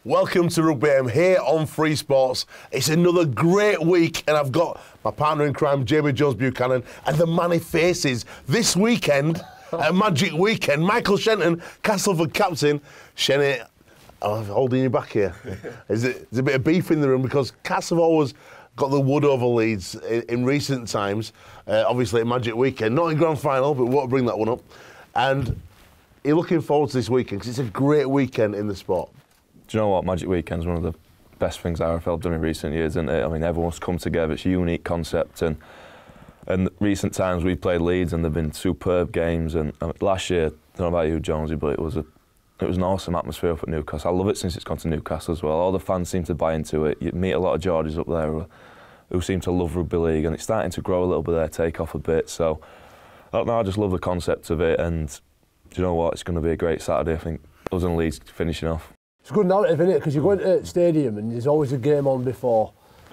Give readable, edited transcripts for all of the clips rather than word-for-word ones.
Welcome to Rugby AM here on Free Sports. It's another great week, and I've got my partner in crime, Jamie Jones Buchanan, and the man he faces this weekend, a magic weekend. Michael Shenton, Castleford captain. Shenny, I'm holding you back here. There's a bit of beef in the room because Castleford always got the wood over Leeds in recent times. Obviously, a magic weekend, not in grand final, but we won't bring that one up. And you're looking forward to this weekend because it's a great weekend in the sport. Do you know what? Magic Weekend's one of the best things RFL have done in recent years, isn't it? I mean, everyone's come together. It's a unique concept, and recent times we've played Leeds and they've been superb games. And last year, I don't know about you, Jonesy, but it was an awesome atmosphere up at Newcastle. I love it since it's gone to Newcastle as well. All the fans seem to buy into it. You meet a lot of Geordies up there who seem to love rugby league, and it's starting to grow a little bit there, take off a bit. So I don't know, I just love the concept of it, and do you know what? It's going to be a great Saturday. I think us and Leeds finishing off. It's a good narrative, isn't it? Because you go into the stadium and there's always a game on before,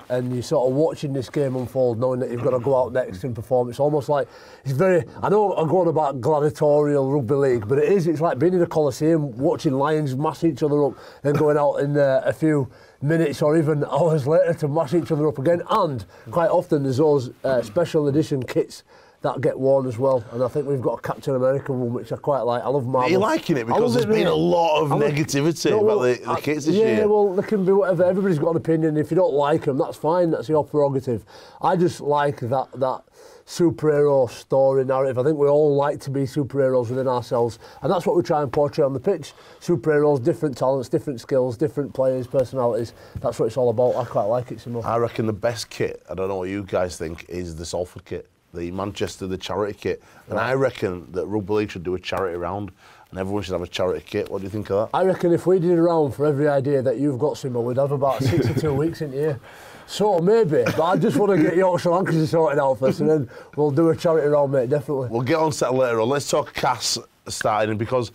and you're sort of watching this game unfold, knowing that you've got to go out next and perform. It's almost like, it's very, I know I'm going about gladiatorial rugby league, but it's like being in a coliseum, watching Lions mash each other up, and going out in a few minutes or even hours later to mash each other up again. And quite often there's those special edition kits that get worn as well, and I think we've got a Captain America one which I quite like. I love Marvel. Are you liking it? Because there's been a lot of negativity about the kits this year. Yeah, well, they can be whatever. Everybody's got an opinion. If you don't like them, that's fine. That's your prerogative. I just like that superhero story narrative. I think we all like to be superheroes within ourselves, and that's what we try and portray on the pitch. Superheroes, different talents, different skills, different players, personalities. That's what it's all about. I quite like it, Simon. I reckon the best kit, I don't know what you guys think, is the Salford kit. The Manchester, the charity kit. And I reckon that Rugby League should do a charity round and everyone should have a charity kit. What do you think of that? I reckon if we did a round for every idea that you've got, Simo, we'd have about 62 weeks in here. So maybe, but I just want to get Yorkshire Lancashire sorted out first, and then we'll do a charity round, mate, definitely. We'll get on to that later on. Let's talk Cass starting, because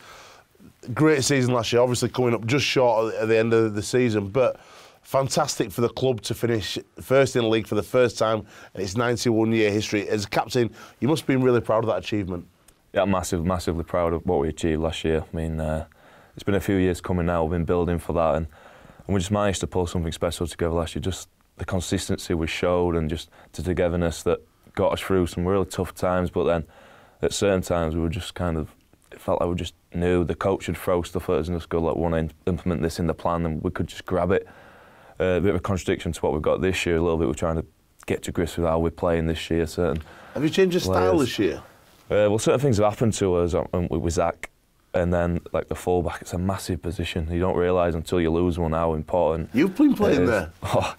great season last year, obviously coming up just short at the end of the season, but fantastic for the club to finish first in the league for the first time in its 91-year history. As a captain, you must have been really proud of that achievement. Yeah, I'm massively proud of what we achieved last year. I mean, it's been a few years coming now. We've been building for that, and we just managed to pull something special together last year. Just the consistency we showed, and just the togetherness that got us through some really tough times. But then, at certain times, we were just kind of, it felt like we just knew the coach would throw stuff at us and just go, like, we want to implement this in the plan, and we could just grab it. A bit of a contradiction to what we've got this year a little bit. We're trying to get to grips with how we're playing this year. Have you changed your style this year? Well, certain things have happened to us with Zach, and then like the fullback, it's a massive position. You don't realise until you lose one how important. You've been playing there. Oh,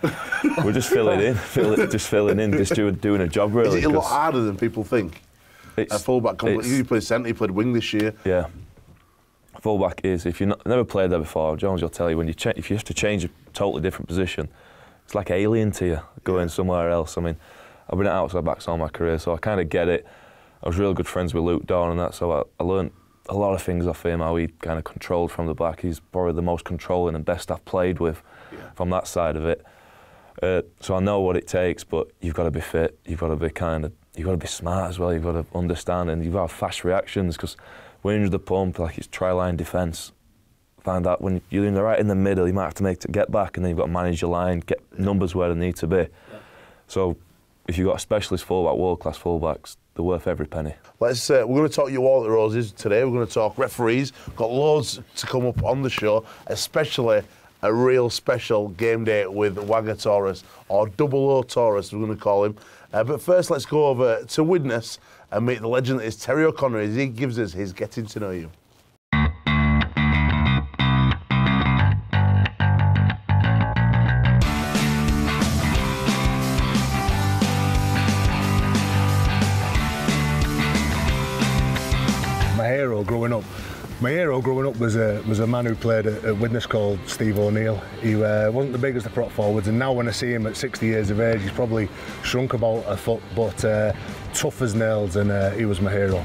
we're just filling in, just doing a job really. Is it a lot harder than people think? A fullback, you played centre, you played wing this year. Yeah. Fullback is, if you've never played there before, Jones will tell you, if you have to change a totally different position, it's like alien to you going somewhere else. I mean, I've been at outside backs all my career, so I kind of get it. I was really good friends with Luke Dawn and that, so I learned a lot of things off him, how he kind of controlled from the back. He's probably the most controlling and best I've played with from that side of it. So I know what it takes, but you've got to be fit, you've got to be smart as well, you've got to understand, and you've got to have fast reactions, because when you're under the pump, like it's try-line defence, find out when you're right in the middle, you might have to get back, and then you've got to manage your line, get numbers where they need to be. Yeah. So if you've got a specialist fullback, world-class fullbacks, they're worth every penny. We're going to talk you all the roses today. We're going to talk referees. Got loads to come up on the show, especially a real special game day with Wagga Taurus, or Double O Taurus, we're going to call him. But first, let's go over to Widnes and meet the legend that is Terry O'Connor as he gives us his Getting to Know You. My hero growing up was a man who played at Widnes called Steve O'Neill. He wasn't the biggest of prop forwards, and now when I see him at 60 years of age, he's probably shrunk about a foot, but tough as nails, and he was my hero.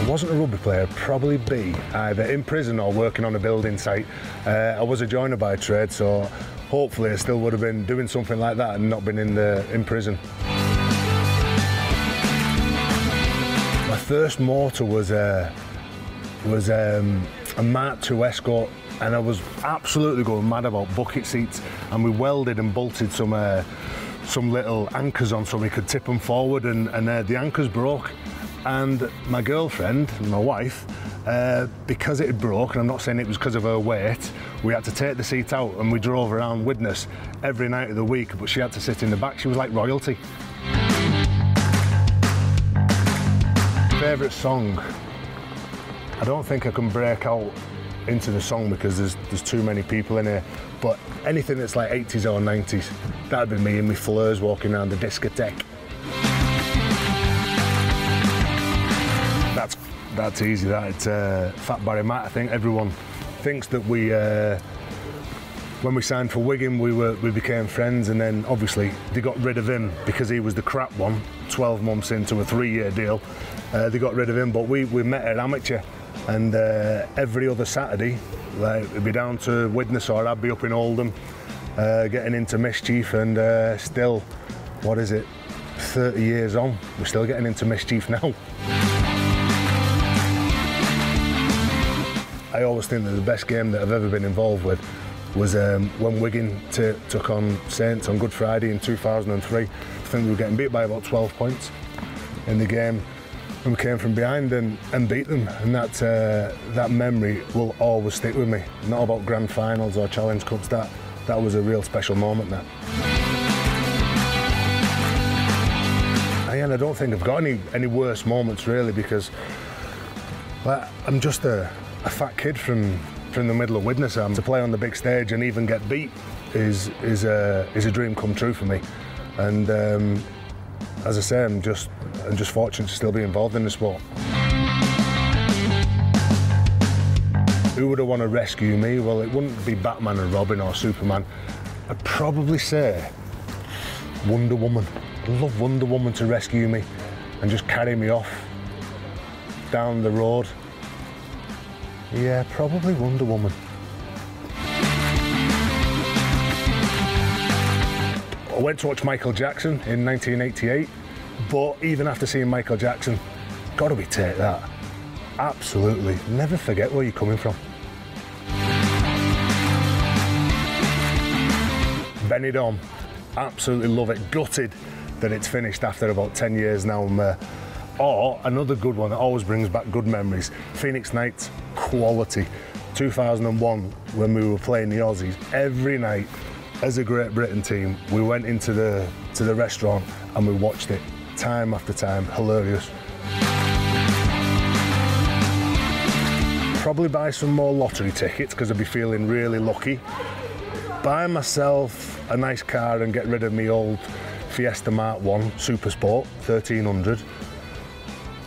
I wasn't a rugby player, probably be either in prison or working on a building site. I was a joiner by trade, so hopefully I still would have been doing something like that and not been in prison. My first mortar was was a Mark II Escort, and I was absolutely going mad about bucket seats, and we welded and bolted some little anchors on so we could tip them forward, and the anchors broke. And my girlfriend, my wife, because it had broke, and I'm not saying it was because of her weight, we had to take the seat out and we drove around Widnes every night of the week, but she had to sit in the back. She was like royalty. Favourite song? I don't think I can break out into the song because there's too many people in here, but anything that's like 80s or 90s, that'd be me and my fleurs walking around the discotheque. That's easy, that. It's Fat Barry Matt. I think everyone thinks that we, when we signed for Wigan, we became friends, and then obviously they got rid of him because he was the crap one, 12 months into a 3-year deal. They got rid of him, but we met at amateur, and every other Saturday, like, it'd be down to Widnes or I'd be up in Oldham, getting into mischief, and still, what is it, 30 years on, we're still getting into mischief now. I always think that the best game that I've ever been involved with was when Wigan took on Saints on Good Friday in 2003. I think we were getting beat by about 12 points in the game, and we came from behind and beat them, and that memory will always stick with me. Not about grand finals or Challenge Cups, that was a real special moment, that. And I don't think I've got any worse moments really, because I'm just a fat kid from the middle of Widnes. To play on the big stage and even get beat is a dream come true for me. And as I say, I'm just fortunate to still be involved in the sport. Who would I want to rescue me? Well, it wouldn't be Batman and Robin or Superman. I'd probably say Wonder Woman. I'd love Wonder Woman to rescue me and just carry me off down the road. Yeah, probably Wonder Woman. I went to watch Michael Jackson in 1988, but even after seeing Michael Jackson, got to be take that. Absolutely, never forget where you're coming from. Benidorm, absolutely love it. Gutted that it's finished after about 10 years now. Or another good one that always brings back good memories, Phoenix Nights, quality. 2001, when we were playing the Aussies, every night as a Great Britain team, we went into the restaurant and we watched it time after time. Hilarious. Probably buy some more lottery tickets because I'd be feeling really lucky. Buy myself a nice car and get rid of my old Fiesta Mark 1 Super Sport 1300.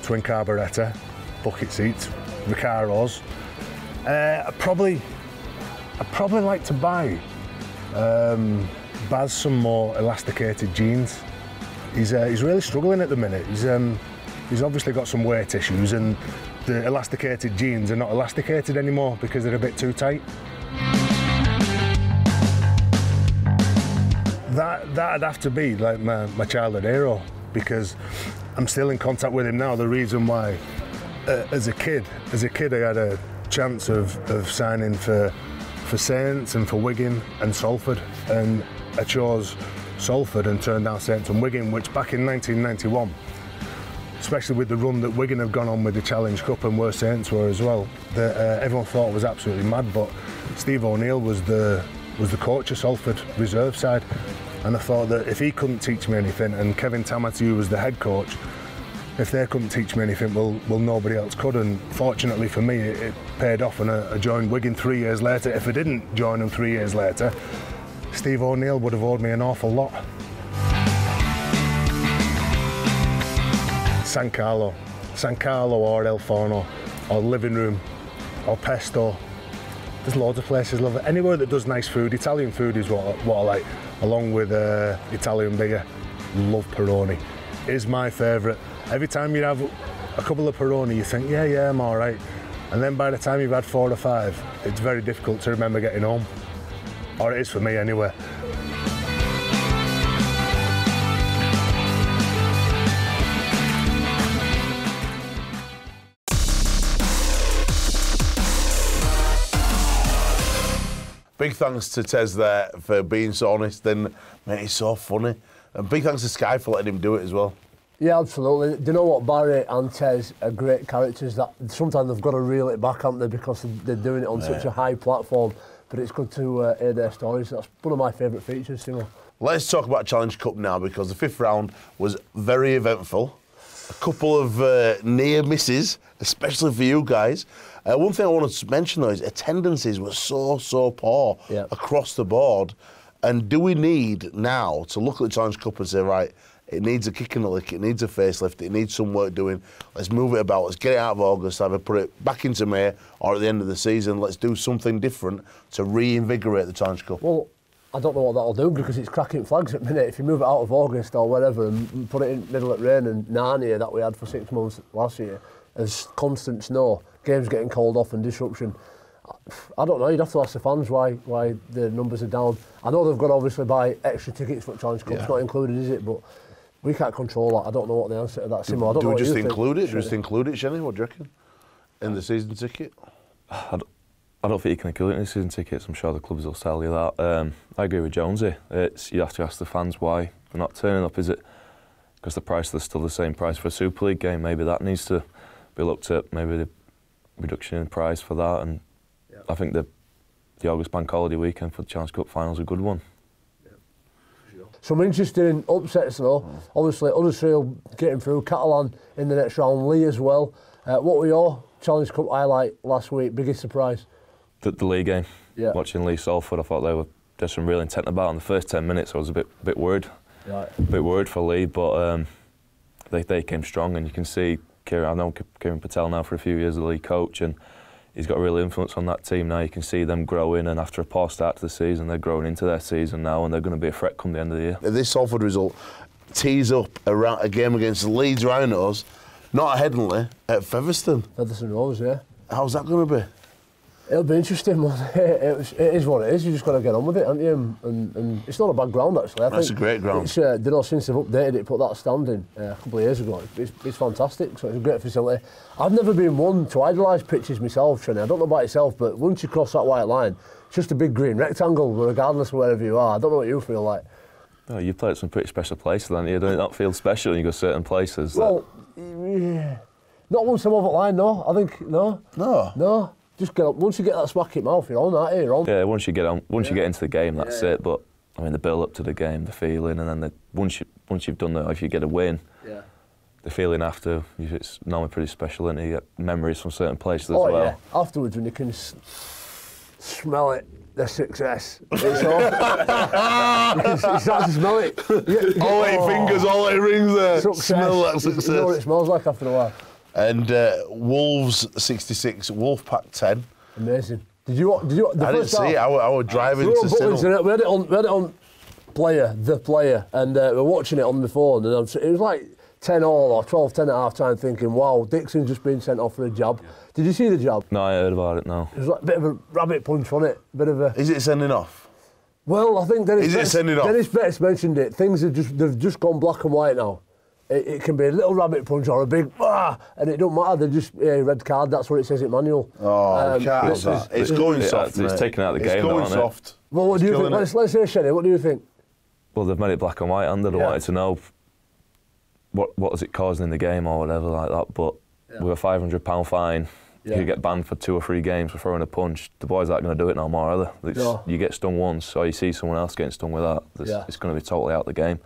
Twin carburettor, bucket seats, Recaros. I'd probably like to buy Baz some more elasticated jeans. He's really struggling at the minute. He's obviously got some weight issues, and the elasticated jeans are not elasticated anymore because they're a bit too tight. That'd have to be like my childhood hero, because I'm still in contact with him now. The reason why, as a kid I had a chance of signing for Saints and for Wigan and Salford, and I chose Salford and turned down Saints and Wigan, which back in 1991, especially with the run that Wigan have gone on with the Challenge Cup and where Saints were as well, that everyone thought was absolutely mad. But Steve O'Neill was the coach of Salford reserve side, and I thought that if he couldn't teach me anything, and Kevin Tamatiou was the head coach, if they couldn't teach me anything, well nobody else could. And fortunately for me, it paid off, and I joined Wigan 3 years later. If I didn't join them 3 years later, Steve O'Neill would have owed me an awful lot. San Carlo or El Forno or Living Room or Pesto. There's loads of places love it. Anywhere that does nice food. Italian food is what I like, along with Italian beer. Love Peroni. Is my favourite. Every time you have a couple of Peroni, you think, yeah, I'm all right. And then by the time you've had 4 or 5, it's very difficult to remember getting home. Or it is for me anyway. Big thanks to Tez there for being so honest, and mate, he's so funny. And big thanks to Sky for letting him do it as well. Yeah, absolutely. Do you know what? Barry and Tez are great characters that sometimes they've got to reel it back, haven't they, because they're doing it on such a high platform. But it's good to hear their stories. That's one of my favourite features, Simo. Let's talk about Challenge Cup now, because the 5th round was very eventful. A couple of near misses, especially for you guys. One thing I wanted to mention though is attendances were so poor across the board. And do we need now to look at the Challenge Cup and say, right, it needs a kick in the lick, it needs a facelift, it needs some work doing. Let's move it about, let's get it out of August, either put it back into May or at the end of the season, let's do something different to reinvigorate the Challenge Cup. Well, I don't know what that'll do because it's cracking flags at the minute. If you move it out of August or whatever and put it in middle of rain and Narnia that we had for 6 months last year, as constant snow, games getting called off and disruption, I don't know, you'd have to ask the fans why the numbers are down. I know they've got to obviously buy extra tickets for Challenge Cup, it's not included, is it? But we can't control that. I don't know what the answer to that is. Simo, I don't know what just you include think. it? Just include it, Shenny? What do you reckon? In the season ticket? I don't think you can include it in the season tickets. I'm sure the clubs will tell you that. I agree with Jonesy. You have to ask the fans why they're not turning up. Is it because the price is still the same price for a Super League game? Maybe that needs to be looked at. Maybe the reduction in price for that. And I think the August Bank Holiday weekend for the Challenge Cup final is a good one. Some interesting upsets though. Obviously, Huddersfield getting through, Catalan in the next round, Lee as well. What were your Challenge Cup highlight last week? Biggest surprise? The Lee game. Yeah. Watching Lee Salford, I thought they were just some real intent about. In the first 10 minutes, I was a bit worried. Right. A bit worried for Lee, but they came strong, and you can see I've known Kieran Patel now for a few years, the Lee coach, and he's got a real influence on that team now. You can see them growing, and after a poor start to the season, they're growing into their season now, and they're going to be a threat come the end of the year. This Salford result tees up a game against the Leeds Rhinos, not at Headingley, at Featherstone. Featherstone Rovers, yeah. How's that going to be? It'll be interesting, won't it? It is what it is. You just got to get on with it, haven't you? And it's not a bad ground actually. I That's think a great ground. It's, you know, since they've updated it, put that stand in a couple of years ago, it's fantastic. So it's a great facility. I've never been one to idolise pitches myself, Trini. I don't know about yourself, but once you cross that white line, it's just a big green rectangle, regardless of wherever you are. I don't know what you feel like. Oh, you played at some pretty special places, haven't you? Don't it not feel special when you go certain places? Well, yeah. Not once I'm over the line, no. I think no. No. Just get up. Once you get that smack in mouth, you're on, aren't you? You're on. Yeah, once you get into the game, that's it. But I mean, the build up to the game, the feeling, and then once you've done that, if you get a win, the feeling after, it's normally pretty special, and you get memories from certain places as well. Yeah. Afterwards, when you can smell it, the success. It's all. You start to smell it. All 8 fingers, all 8 rings there. Success. Smell that success. You know what it smells like after a while. And Wolves 66, Wolfpack 10. Amazing. Did you? I didn't see it. I was driving to Sinnel. We had it on the player, and we were watching it on the phone, and it was like 10 all or 12-10 at half time, thinking, wow, Dixon's just been sent off for a jab. Did you see the jab? No, I heard about it. No. It was like a bit of a rabbit punch on it. Is it sending off? Well, I think Dennis Betts mentioned it. Things they've just gone black and white now. It can be a little rabbit punch or a big and it don't matter. They're just red card. That's what it says in manual. Oh, can't have that. It's going soft. It's taken out of the game. It's going soft. Well, what do you think? Let's hear Shenny. What do you think? Well, they've made it black and white, and they wanted to know what was it causing in the game or whatever like that. But with a £500 fine, you get banned for 2 or 3 games for throwing a punch. The boys aren't going to do it no more, are they? No. You get stung once, or you see someone else getting stung with that. It's going to be totally out of the game.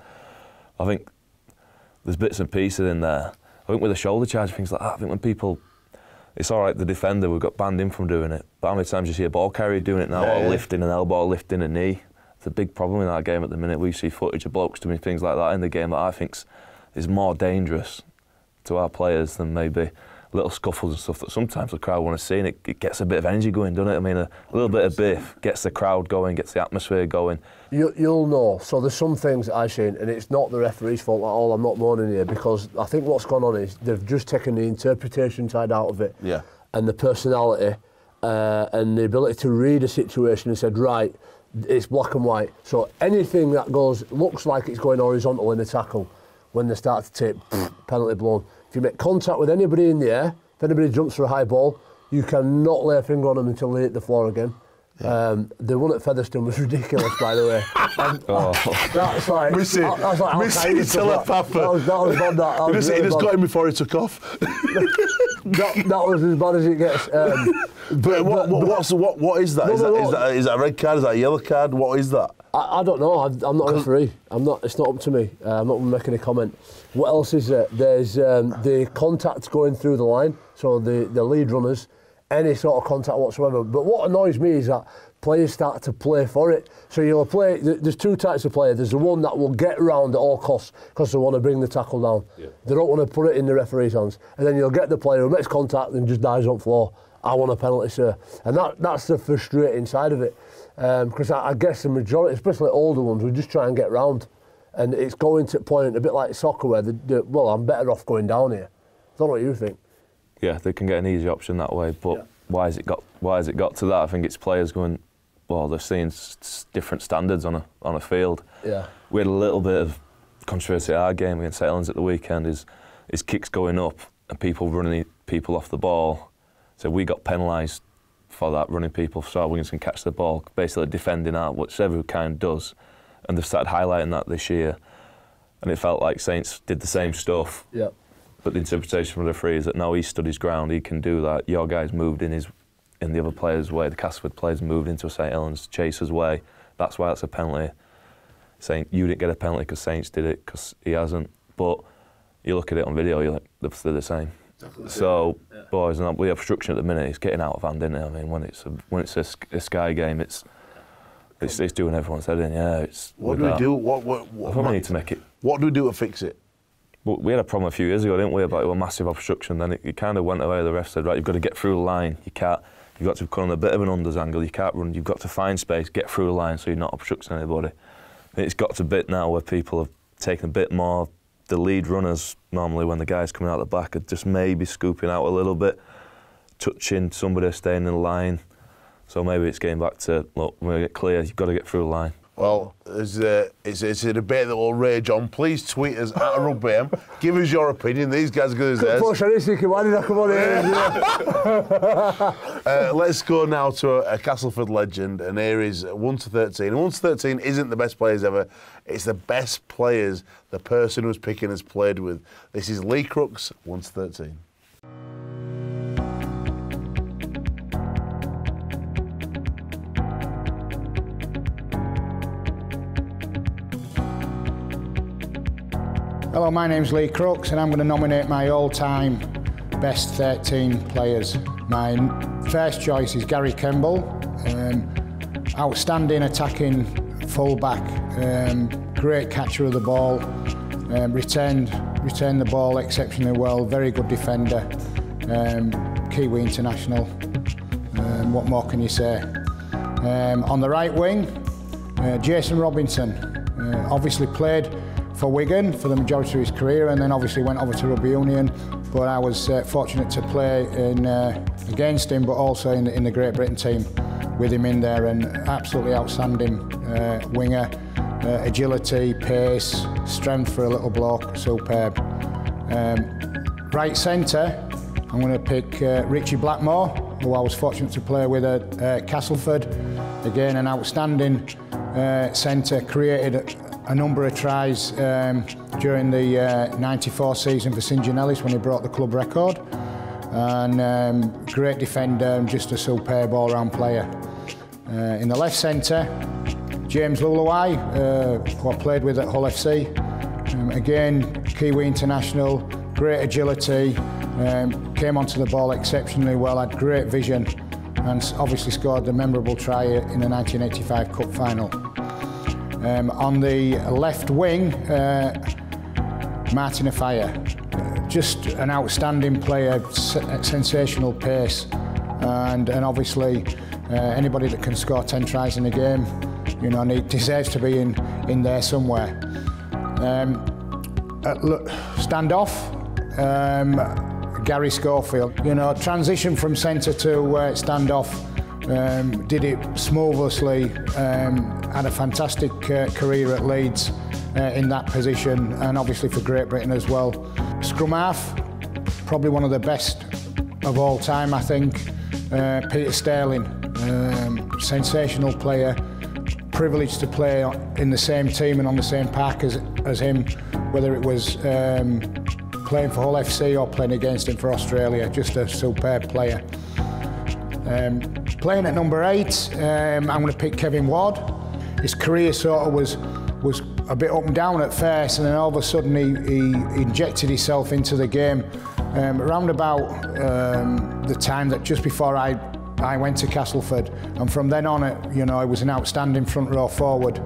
I think there's bits and pieces in there. I think with the shoulder charge, things like that, I think when people, it's all right, the defender, we've got banned in from doing it, but how many times do you see a ball carrier doing it now, or lifting an elbow, or lifting a knee? It's a big problem in our game at the minute. We see footage of blokes doing things like that in the game that I think is more dangerous to our players than maybe little scuffles and stuff that sometimes the crowd want to see, and it gets a bit of energy going, doesn't it? I mean, a little bit of biff gets the crowd going, gets the atmosphere going. You'll know. So there's some things that I've seen, and it's not the referee's fault at all. I'm not moaning here, because I think what's gone on is they've just taken the interpretation side out of it, and the personality and the ability to read a situation and said, right, it's black and white. So anything that looks like it's going horizontal in a tackle, when they start to take penalty blown. If you make contact with anybody in the air, if anybody jumps for a high ball, you cannot lay a finger on them until they hit the floor again. The one at Featherstone was ridiculous, by the way. That's like Missy telepathy. That was bad. He just got him before he took off. that was as bad as it gets. But what is that? Is that a red card? Is that a yellow card? What is that? I don't know. I'm not a referee. It's not up to me. I'm not making a comment. What else is there? There's the contact going through the line. So the lead runners, any sort of contact whatsoever. But what annoys me is that players start to play for it. So you'll play. There's two types of player. There's the one that will get round at all costs because they want to bring the tackle down. Yeah. They don't want to put it in the referee's hands. And then you'll get the player who makes contact and just dies on the floor. I want a penalty, sir. And that's the frustrating side of it. Because I guess the majority, especially older ones, will just try and get round. And it's going to point a bit like soccer where, well, I'm better off going down here. I don't know what you think. Yeah, they can get an easy option that way, but why has it got to that? I think it's players going, well, they're seeing different standards on a field. Yeah. We had a little bit of controversy at our game against St Helens at the weekend, is kicks going up and people running people off the ball. So we got penalised for that, running people so our wingers can catch the ball, basically defending out, which every kind does. And they've started highlighting that this year. And it felt like Saints did the same stuff. Yeah. But the interpretation from the referee is that no, he stood his ground, he can do that. Your guys moved in the other player's way. The Castleford players moved into St Helens Chaser's way. That's why that's a penalty. Saying you didn't get a penalty because Saints did it, because he hasn't. But you look at it on video, you're like, they're the same. So, boys, we have obstruction at the minute. It's getting out of hand, isn't it? I mean, when it's a Sky game, it's doing everyone's head in. Yeah, it's. What do we do? What we need to make it. What do we do to fix it? Well, we had a problem a few years ago, didn't we, about a massive obstruction. Then it kind of went away. The ref said, right, you've got to get through the line. You've got to come on a bit of an unders angle. You can't run. You've got to find space, get through the line, so you're not obstructing anybody. And it's got to a bit now where people have taken a bit more. The lead runners, normally when the guy's coming out the back, are just maybe scooping out a little bit, touching somebody, staying in the line. So maybe it's getting back to, look, when we get clear, you've got to get through the line. Well, it's a debate that will rage on. Please tweet us at Rugby. Give us your opinion. These guys are good as theirs. Why did I come on here? Let's go now to a Castleford legend, and here is 1 to 13. And 1 to 13 isn't the best players ever. It's the best players the person who's picking has played with. This is Lee Crooks, 1 to 13. Hello, my name's Lee Crooks and I'm going to nominate my all-time best 13 players. My first choice is Gary Kemble, outstanding attacking full-back, great catcher of the ball, returned the ball exceptionally well, very good defender, Kiwi international. What more can you say? On the right wing, Jason Robinson, obviously played for Wigan for the majority of his career and then obviously went over to Rugby Union, but I was fortunate to play against him, but also in the Great Britain team with him in there, and absolutely outstanding winger, agility, pace, strength for a little bloke, superb. Right centre, I'm going to pick Richie Blackmore, who I was fortunate to play with at Castleford. Again, an outstanding centre, created a number of tries during the 94 season for St John Ellis when he broke the club record, and great defender and just a superb all-round player. In the left centre, James Luluai, who I played with at Hull FC. Again, Kiwi international, great agility, came onto the ball exceptionally well, had great vision, and obviously scored the memorable try in the 1985 Cup final. On the left wing, Martin Afire, just an outstanding player, sensational pace, and obviously anybody that can score 10 tries in a game, you know, deserves to be in there somewhere. Standoff, Gary Schofield, you know, transition from centre to standoff, did it smoothly, had a fantastic career at Leeds in that position, and obviously for Great Britain as well. Scrum half, probably one of the best of all time, I think. Peter Sterling, sensational player, privileged to play in the same team and on the same park as him, whether it was playing for Hull FC or playing against him for Australia. Just a superb player. Playing at number 8, I'm going to pick Kevin Ward. His career sort of was a bit up and down at first, and then all of a sudden he injected himself into the game around about the time that just before I went to Castleford, and from then on, I was an outstanding front row forward.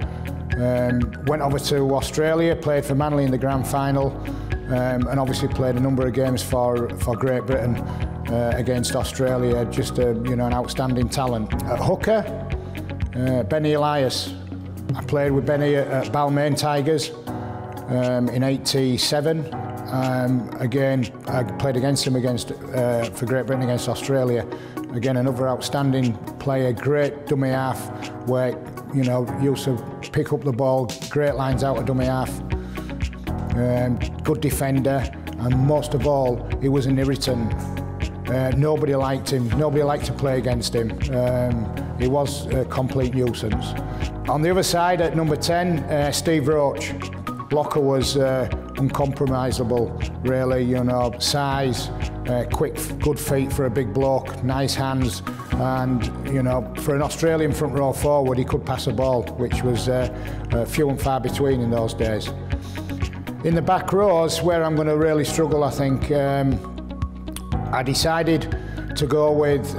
Went over to Australia, played for Manly in the grand final, and obviously played a number of games for Great Britain against Australia. Just an outstanding talent. At hooker, Benny Elias. I played with Benny at Balmain Tigers in '87. Again, I played against him for Great Britain against Australia. Again, another outstanding player, great dummy half, where used to pick up the ball, great lines out of dummy half. Good defender, and most of all, he was an irritant. Nobody liked him. Nobody liked to play against him. He was a complete nuisance. On the other side, at number 10, Steve Roach. Blocker was uncompromisable, really. Size, quick, good feet for a big bloke, nice hands, and for an Australian front row forward, he could pass a ball, which was few and far between in those days. In the back rows, where I'm going to really struggle, I think, I decided to go with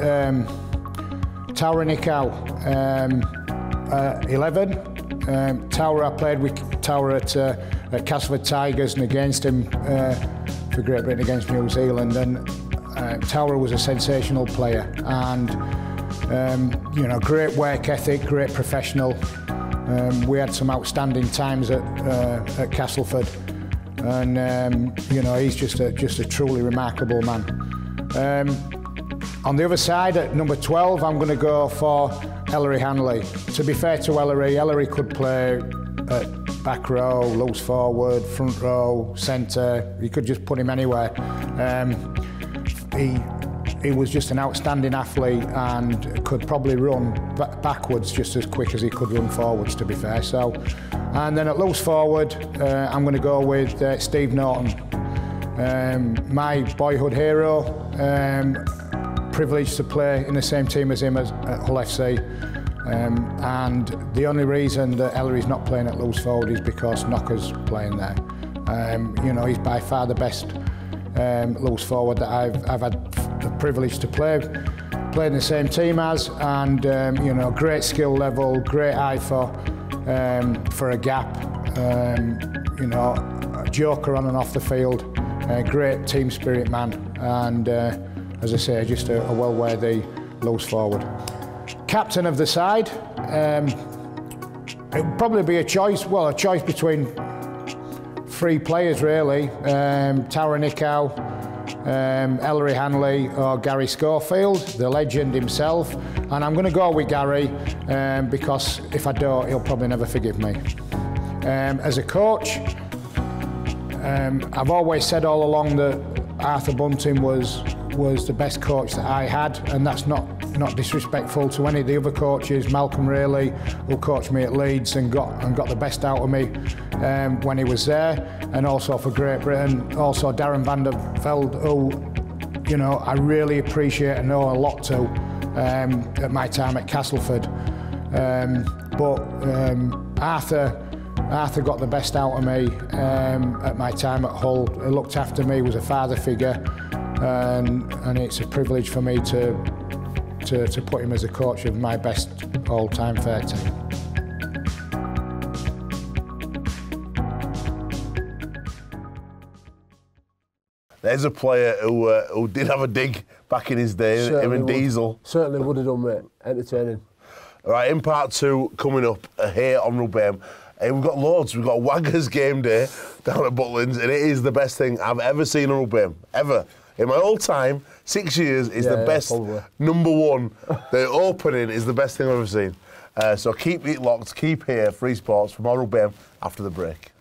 Taura Nikau, 11. Taura, I played with Taura at Castleford Tigers and against him for Great Britain against New Zealand, and Taura was a sensational player, and great work ethic, great professional. We had some outstanding times at Castleford, and he's just a truly remarkable man. On the other side, at number 12, I'm going to go for Ellery Hanley. To be fair to Ellery could play at back row, loose forward, front row, centre. You could just put him anywhere. He was just an outstanding athlete and could probably run backwards just as quick as he could run forwards, to be fair. And then at loose forward, I'm going to go with Steve Norton. My boyhood hero, privileged to play in the same team as him at Hull FC, and the only reason that Ellery's not playing at loose forward is because Knocker's playing there. He's by far the best loose forward that I've had the privilege to play in the same team as, and great skill level, great eye for a gap, a joker on and off the field. Great team spirit man, and as I say, just a well-worthy loose forward. Captain of the side, it would probably be a choice between 3 players really, Taura Nikau, Ellery Hanley or Gary Schofield, the legend himself, and I'm going to go with Gary because if I don't, he'll probably never forgive me. As a coach, I've always said all along that Arthur Bunting was the best coach that I had, and that's not disrespectful to any of the other coaches. Malcolm Rayleigh, who coached me at Leeds and got the best out of me when he was there, and also for Great Britain. Also Darren van der Velde, who I really appreciate and know a lot to at my time at Castleford. But Arthur got the best out of me at my time at Hull. He looked after me, was a father figure, and it's a privilege for me to put him as a coach of my best all-time fair team. There's a player who did have a dig back in his day, him and Diesel. Certainly would have done, mate. Entertaining. All right, in part 2, coming up here on Rugby, we've got loads. We've got Waggers game day down at Butlins, and it is the best thing I've ever seen on Rugby, ever. In my whole time, 6 years is the best. Probably. Number 1, the opening is the best thing I've ever seen. So keep it locked, keep here, Free Sports from Rugby after the break.